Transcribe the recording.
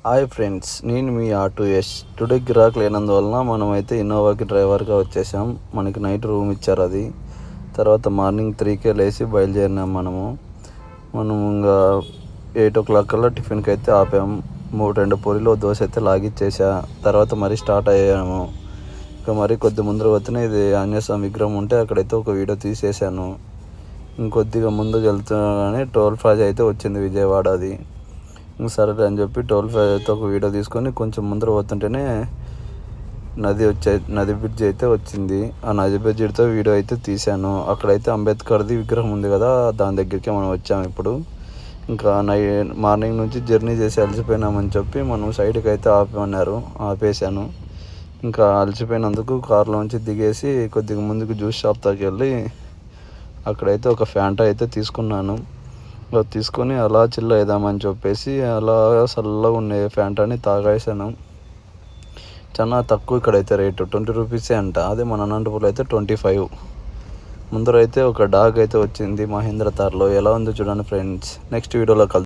Hi friends, నేను మీ ఆర్2ఎస్. Today గిరాక్ లేనందువలన మనమైతే ఇన్నోవాకి డ్రైవర్గా వచ్చేసాం. మనకి నైట్ రూమ్ ఇచ్చారు. అది తర్వాత మార్నింగ్ 3కే లేచి బయలుదేరినాం. మనం ఇంకా 8 o'clock కల్లా టిఫిన్కి అయితే ఆపాము. 2 పూరీలు దోశ అయితే లాగిచ్చేసా. తర్వాత మరి స్టార్ట్ అయ్యాము. ఇంకా మరి కొద్ది ముందర వచ్చిన ఇది ఆంజనేయ స్వామి విగ్రహం ఉంటే అక్కడైతే ఒక వీడియో తీసేసాను. ఇంకొద్దిగా ముందుకు వెళ్తున్నానే టోల్ ప్లాజా అయితే వచ్చింది, విజయవాడ. అది సరే అని చెప్పి టోల్ ప్లాజాతో ఒక వీడియో తీసుకొని కొంచెం ముందర పోతుంటేనే నది బ్రిడ్జ్ అయితే వచ్చింది. ఆ నది బ్రిడ్జితో వీడియో అయితే తీశాను. అక్కడైతే అంబేద్కర్ది విగ్రహం ఉంది కదా, దాని దగ్గరికి మనం వచ్చాము. ఇప్పుడు ఇంకా మార్నింగ్ నుంచి జర్నీ చేసి అలసిపోయినామని చెప్పి మనం సైడ్కి అయితే ఆపేశాను. ఇంకా అలసిపోయినందుకు కారులోంచి దిగేసి కొద్దిగా ముందుకు జ్యూస్ షాప్ దగ్గరికి వెళ్ళి అక్కడైతే ఒక ఫ్యాంటా అయితే తీసుకొని అలా చిల్ అవుదామని చెప్పేసి అలా చల్లగా ఉండే ఫ్యాంటాని తాగేసాను. చాలా తక్కువ ఇక్కడైతే రేటు 20 రూపీసే అంట. అదే మన అనంతపూర్లో అయితే 25. ముందరైతే ఒక డాగ్ అయితే వచ్చింది మహేంద్ర తార్లో. ఎలా ఉందో చూడండి ఫ్రెండ్స్. నెక్స్ట్ వీడియోలో